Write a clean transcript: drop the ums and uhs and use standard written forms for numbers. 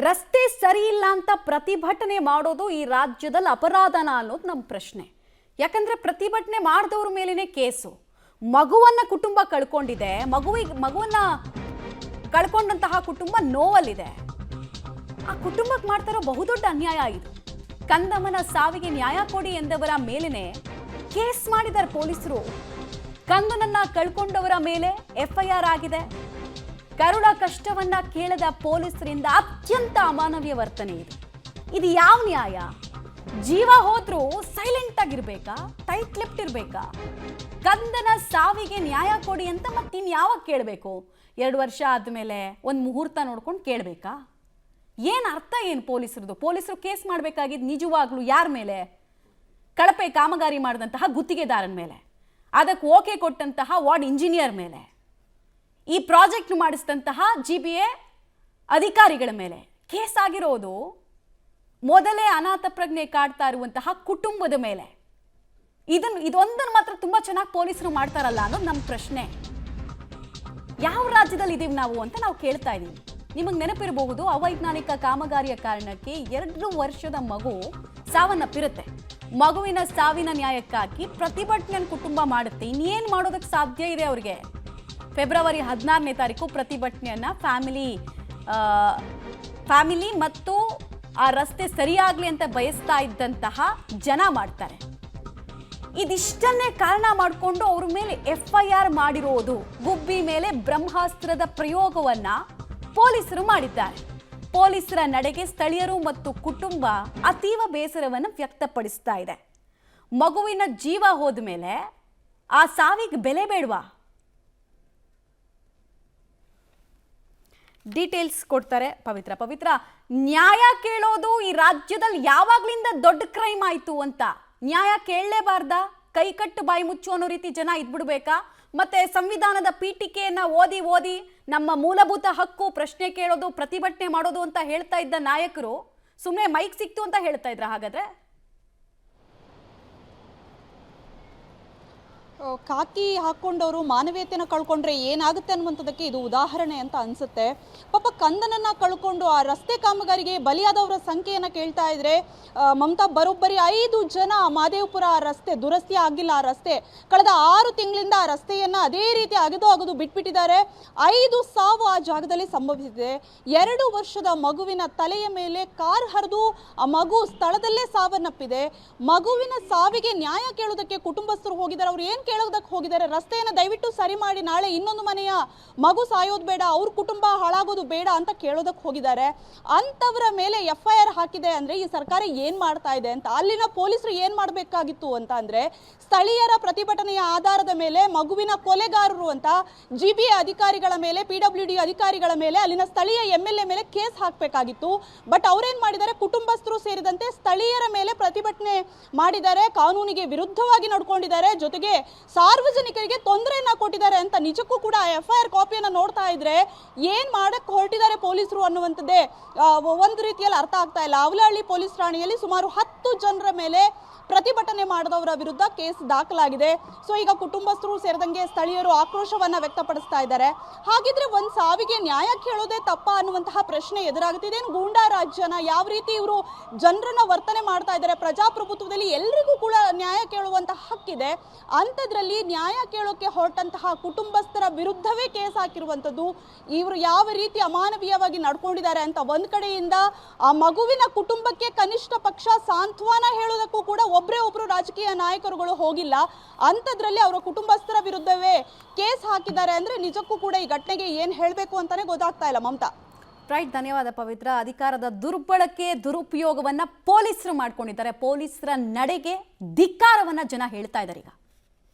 ರಸ್ತೆ ಸರಿ ಇಲ್ಲ ಅಂತ ಪ್ರತಿಭಟನೆ ಮಾಡೋದು ಈ ರಾಜ್ಯದಲ್ಲಿ ಅಪರಾಧನ ಅನ್ನೋದು ನಮ್ಮ ಪ್ರಶ್ನೆ. ಯಾಕಂದ್ರೆ ಪ್ರತಿಭಟನೆ ಮಾಡಿದವ್ರ ಮೇಲೇನೆ ಕೇಸು. ಮಗುವನ್ನ ಕುಟುಂಬ ಕಳ್ಕೊಂಡಿದೆ, ಮಗುವನ್ನ ಕಳ್ಕೊಂಡಂತಹ ಕುಟುಂಬ ನೋವಲ್ಲಿದೆ. ಆ ಕುಟುಂಬಕ್ಕೆ ಮಾಡ್ತಾರೋ ಬಹುದೊಡ್ಡ ಅನ್ಯಾಯ ಇದು. ಕಂದಮ್ಮನ ಸಾವಿಗೆ ನ್ಯಾಯ ಕೊಡಿ ಎಂದವರ ಮೇಲೇನೆ ಕೇಸ್ ಮಾಡಿದ್ದಾರೆ ಪೊಲೀಸರು. ಕಂದನನ್ನ ಕಳ್ಕೊಂಡವರ ಮೇಲೆ FIR ಆಗಿದೆ. ಕರುಳ ಕಷ್ಟವನ್ನ ಕೇಳದ ಪೊಲೀಸರಿಂದ ಅತ್ಯಂತ ಅಮಾನವೀಯ ವರ್ತನೆ ಇದು ಯಾವ ನ್ಯಾಯ? ಜೀವ ಹೋದ್ರೂ ಸೈಲೆಂಟ್ ಆಗಿರ್ಬೇಕಾ? Tight lipped? ಕಂದನ ಸಾವಿಗೆ ನ್ಯಾಯ ಕೊಡಿ ಅಂತ ಮತ್ತಿನ್ಯಾವಾಗ ಕೇಳಬೇಕು? 2 ವರ್ಷ ಆದ್ಮೇಲೆ ಒಂದು ಮುಹೂರ್ತ ನೋಡ್ಕೊಂಡು ಕೇಳಬೇಕಾ? ಏನು ಅರ್ಥ ಏನು ಪೊಲೀಸರದು? ಪೊಲೀಸರು ಕೇಸ್ ಮಾಡಬೇಕಾಗಿದ್ದು ನಿಜವಾಗ್ಲೂ ಯಾರ ಮೇಲೆ? ಕಳಪೆ ಕಾಮಗಾರಿ ಮಾಡಿದಂತಹ ಗುತ್ತಿಗೆದಾರನ ಮೇಲೆ, ಅದಕ್ಕೆ ಓಕೆ ಕೊಟ್ಟಂತಹ ವಾರ್ಡ್ ಇಂಜಿನಿಯರ್ ಮೇಲೆ, ಈ ಪ್ರಾಜೆಕ್ಟ್ ಮಾಡಿಸಿದಂತಹ GBA ಅಧಿಕಾರಿಗಳ ಮೇಲೆ ಕೇಸ್ ಆಗಿರೋದು. ಮೊದಲೇ ಅನಾಥ ಪ್ರಜ್ಞೆ ಕಾಡ್ತಾ ಇರುವಂತಹ ಕುಟುಂಬದ ಮೇಲೆ. ಇದೊಂದನ್ನು ಮಾತ್ರ ತುಂಬಾ ಚೆನ್ನಾಗಿ ಪೊಲೀಸರು ಮಾಡ್ತಾರಲ್ಲ ಅನ್ನೋದು ನಮ್ಮ ಪ್ರಶ್ನೆ. ಯಾವ ರಾಜ್ಯದಲ್ಲಿ ಇದೀವಿ ನಾವು ಅಂತ ನಾವು ಕೇಳ್ತಾ ಇದೀವಿ. ನಿಮಗೆ ನೆನಪಿರಬಹುದು, ಅವೈಜ್ಞಾನಿಕ ಕಾಮಗಾರಿಯ ಕಾರಣಕ್ಕೆ 2 ವರ್ಷದ ಮಗು ಸಾವನ್ನಪ್ಪಿರುತ್ತೆ. ಮಗುವಿನ ಸಾವಿನ ನ್ಯಾಯಕ್ಕಾಗಿ ಪ್ರತಿಭಟನೆ ಕುಟುಂಬ ಮಾಡುತ್ತೆ. ಇನ್ನೇನು ಮಾಡೋದಕ್ಕೆ ಸಾಧ್ಯ ಇದೆ ಅವರಿಗೆ? ಫೆಬ್ರವರಿ 16ನೇ ತಾರೀಕು ಪ್ರತಿಭಟನೆಯನ್ನ ಫ್ಯಾಮಿಲಿ ಮತ್ತು ಆ ರಸ್ತೆ ಸರಿಯಾಗ್ಲಿ ಅಂತ ಬಯಸ್ತಾ ಇದ್ದಂತಹ ಜನ ಮಾಡ್ತಾರೆ. ಇದಿಷ್ಟನ್ನೇ ಕಾರಣ ಮಾಡಿಕೊಂಡು ಅವ್ರ ಮೇಲೆ FIR ಮಾಡಿರೋದು. ಗುಬ್ಬಿ ಮೇಲೆ ಬ್ರಹ್ಮಾಸ್ತ್ರದ ಪ್ರಯೋಗವನ್ನ ಪೊಲೀಸರು ಮಾಡಿದ್ದಾರೆ. ಪೊಲೀಸರ ನಡೆಗೆ ಸ್ಥಳೀಯರು ಮತ್ತು ಕುಟುಂಬ ಅತೀವ ಬೇಸರವನ್ನು ವ್ಯಕ್ತಪಡಿಸ್ತಾ ಇದೆ. ಮಗುವಿನ ಜೀವ ಹೋದ ಮೇಲೆ ಆ ಸಾವಿಗೆ ಬೆಲೆ ಬೇಡವಾ? ಡೀಟೇಲ್ಸ್ ಕೊಡ್ತಾರೆ ಪವಿತ್ರ. ನ್ಯಾಯ ಕೇಳೋದು ಈ ರಾಜ್ಯದಲ್ಲಿ ಯಾವಾಗ್ಲಿಂದ ದೊಡ್ಡ ಕ್ರೈಮ್ ಆಯ್ತು ಅಂತ ನ್ಯಾಯ ಕೇಳಲೇಬಾರ್ದ? ಕೈಕಟ್ಟು ಬಾಯಿ ಮುಚ್ಚು ಅನ್ನೋ ರೀತಿ ಜನ ಇದ್ಬಿಡ್ಬೇಕಾ? ಮತ್ತೆ ಸಂವಿಧಾನದ ಪೀಠಿಕೆಯನ್ನ ಓದಿ ನಮ್ಮ ಮೂಲಭೂತ ಹಕ್ಕು ಪ್ರಶ್ನೆ ಕೇಳೋದು, ಪ್ರತಿಭಟನೆ ಮಾಡೋದು ಅಂತ ಹೇಳ್ತಾ ಇದ್ದ ನಾಯಕರು ಸುಮ್ಮನೆ ಮೈಕ್ ಸಿಕ್ತು ಅಂತ ಹೇಳ್ತಾ ಇದ್ರ? ಹಾಗಾದ್ರೆ ಕಾಕಿ ಹಾಕ್ಕೊಂಡವರು ಮಾನವೀಯತೆನ ಕಳ್ಕೊಂಡ್ರೆ ಏನಾಗುತ್ತೆ ಅನ್ನುವಂಥದ್ದಕ್ಕೆ ಇದು ಉದಾಹರಣೆ ಅಂತ ಅನ್ಸುತ್ತೆ. ಪಾಪ ಕಂದನನ್ನ ಕಳ್ಕೊಂಡು ಆ ರಸ್ತೆ ಕಾಮಗಾರಿಗೆ ಬಲಿಯಾದವರ ಸಂಖ್ಯೆಯನ್ನು ಕೇಳ್ತಾ ಇದ್ರೆ ಮಮತಾ, ಬರೋಬ್ಬರಿ 5 ಜನ ಮಾದೇವಪುರ ರಸ್ತೆ ದುರಸ್ತಿ ಆಗಿಲ್ಲ. ಆ ರಸ್ತೆ ಕಳೆದ 6 ತಿಂಗಳಿಂದ ಆ ರಸ್ತೆಯನ್ನ ಅದೇ ರೀತಿ ಅಗೆದು ಬಿಟ್ಬಿಟ್ಟಿದ್ದಾರೆ. 5 ಸಾವು ಆ ಜಾಗದಲ್ಲಿ ಸಂಭವಿಸಿದೆ. 2 ವರ್ಷದ ಮಗುವಿನ ತಲೆಯ ಮೇಲೆ ಕಾರ್ ಹರಿದು ಆ ಮಗು ಸ್ಥಳದಲ್ಲೇ ಸಾವನ್ನಪ್ಪಿದೆ. ಮಗುವಿನ ಸಾವಿಗೆ ನ್ಯಾಯ ಕೇಳೋದಕ್ಕೆ ಕುಟುಂಬಸ್ಥರು ಹೋಗಿದ್ದಾರೆ. ಅವ್ರು ಏನ್ ಕೇಳೋದಕ್ಕೆ ಹೋಗಿದ್ದಾರೆ? ರಸ್ತೆಯನ್ನು ದಯವಿಟ್ಟು ಸರಿ ಮಾಡಿ, ನಾಳೆ ಇನ್ನೊಂದು ಮನೆಯ ಮಗು ಸಾಯೋದು ಬೇಡ, ಅವ್ರ ಕುಟುಂಬ ಹಾಳಾಗೋದು ಬೇಡ ಅಂತ ಕೇಳೋದಕ್ಕೆ ಹೋಗಿದ್ದಾರೆ. ಅಂತವರ ಮೇಲೆ FIR ಹಾಕಿದೆ ಅಂದ್ರೆ ಈ ಸರ್ಕಾರ ಏನ್ ಮಾಡ್ತಾ ಇದೆ ಅಂತ. ಅಲ್ಲಿನ ಪೊಲೀಸರು ಏನ್ ಮಾಡಬೇಕಾಗಿತ್ತು ಅಂತ ಅಂದ್ರೆ, ಸ್ಥಳೀಯರ ಪ್ರತಿಭಟನೆಯ ಆಧಾರದ ಮೇಲೆ ಮಗುವಿನ ಕೊಲೆಗಾರರು ಅಂತ GBA ಅಧಿಕಾರಿಗಳ ಮೇಲೆ, PWD ಅಧಿಕಾರಿಗಳ ಮೇಲೆ, ಅಲ್ಲಿನ ಸ್ಥಳೀಯ MLA ಮೇಲೆ ಕೇಸ್ ಹಾಕಬೇಕಾಗಿತ್ತು. ಬಟ್ ಅವ್ರೇನ್ ಮಾಡಿದ್ದಾರೆ? ಕುಟುಂಬಸ್ಥರು ಸೇರಿದಂತೆ ಸ್ಥಳೀಯರ ಮೇಲೆ ಪ್ರತಿಭಟನೆ ಮಾಡಿದ್ದಾರೆ, ಕಾನೂನಿಗೆ ವಿರುದ್ಧವಾಗಿ ನಡ್ಕೊಂಡಿದ್ದಾರೆ, ಜೊತೆಗೆ ಸಾರ್ವಜನಿಕರಿಗೆ ತೊಂದರೆಯನ್ನ ಕೊಟ್ಟಿದ್ದಾರೆ ಅಂತ. ನಿಜಕ್ಕೂ ಕೂಡ FIR ಕಾಪಿಯನ್ನ ನೋಡ್ತಾ ಇದ್ರೆ ಏನ್ ಮಾಡಕ್ ಹೊರಟಿದ್ದಾರೆ ಪೊಲೀಸರು ಅನ್ನುವಂಥದ್ದೇ ಒಂದು ರೀತಿಯಲ್ಲಿ ಅರ್ಥ ಆಗ್ತಾ ಇಲ್ಲ. ಅವಲಹಳ್ಳಿ ಪೊಲೀಸ್ ಠಾಣೆಯಲ್ಲಿ ಸುಮಾರು 10 ಜನರ ಮೇಲೆ ಪ್ರತಿಭಟನೆ ಮಾಡಿದವರ ವಿರುದ್ಧ ಕೇಸ್ ದಾಖಲಾಗಿದೆ. ಸೊ ಈಗ ಕುಟುಂಬಸ್ಥರು ಸೇರಿದಂಗೆ ಸ್ಥಳೀಯರು ಆಕ್ರೋಶವನ್ನ ವ್ಯಕ್ತಪಡಿಸ್ತಾ ಇದ್ದಾರೆ. ಹಾಗಿದ್ರೆ ಒಂದು ಸಾವಿಗೆ ನ್ಯಾಯ ಕೇಳೋದೇ ತಪ್ಪ ಅನ್ನುವಂತಹ ಪ್ರಶ್ನೆ ಎದುರಾಗುತ್ತೆ. ಇದೇನು ಗೂಂಡಾ ರಾಜ್ಯನ? ಯಾವ ರೀತಿ ಇವರು ಜನರನ್ನ ವರ್ತನೆ ಮಾಡ್ತಾ ಇದ್ದಾರೆ? ಪ್ರಜಾಪ್ರಭುತ್ವದಲ್ಲಿ ಎಲ್ರಿಗೂ ಕೂಡ ನ್ಯಾಯ ಕೇಳುವಂತಹ ಹಕ್ಕಿದೆ. ಅಂಥದ್ರಲ್ಲಿ ನ್ಯಾಯ ಕೇಳೋಕೆ ಹೊರಟಂತಹ ಕುಟುಂಬಸ್ಥರ ವಿರುದ್ಧವೇ ಕೇಸ್ ಹಾಕಿರುವಂಥದ್ದು. ಇವರು ಯಾವ ರೀತಿ ಅಮಾನವೀಯವಾಗಿ ನಡ್ಕೊಂಡಿದ್ದಾರೆ ಅಂತ ಒಂದ್ ಕಡೆಯಿಂದ ಆ ಮಗುವಿನ ಕುಟುಂಬಕ್ಕೆ ಕನಿಷ್ಠ ಪಕ್ಷ ಸಾಂತ್ವನ ಹೇಳೋದಕ್ಕೂ ಕೂಡ ಒಬ್ರು ರಾಜಕೀಯ ನಾಯಕರುಗಳು ಹೋಗಿಲ್ಲ. ಅಂಥದ್ರಲ್ಲಿ ಅವರ ಕುಟುಂಬಸ್ಥರ ವಿರುದ್ಧವೇ ಕೇಸ್ ಹಾಕಿದ್ದಾರೆ ಅಂದ್ರೆ ನಿಜಕ್ಕೂ ಕೂಡ ಈ ಘಟನೆಗೆ ಏನ್ ಹೇಳ್ಬೇಕು ಅಂತಾನೆ ಗೊತ್ತಾಗ್ತಾ ಇಲ್ಲ. ಮಮತಾ, ರೈಟ್, ಧನ್ಯವಾದ ಪವಿತ್ರ. ಅಧಿಕಾರದ ದುರ್ಬಳಕೆ, ದುರುಪಯೋಗವನ್ನ ಪೊಲೀಸರು ಮಾಡ್ಕೊಂಡಿದ್ದಾರೆ. ಪೊಲೀಸರ ನಡೆಗೆ ಧಿಕ್ಕಾರವನ್ನ ಜನ ಹೇಳ್ತಾ ಇದ್ದಾರೆ ಈಗ.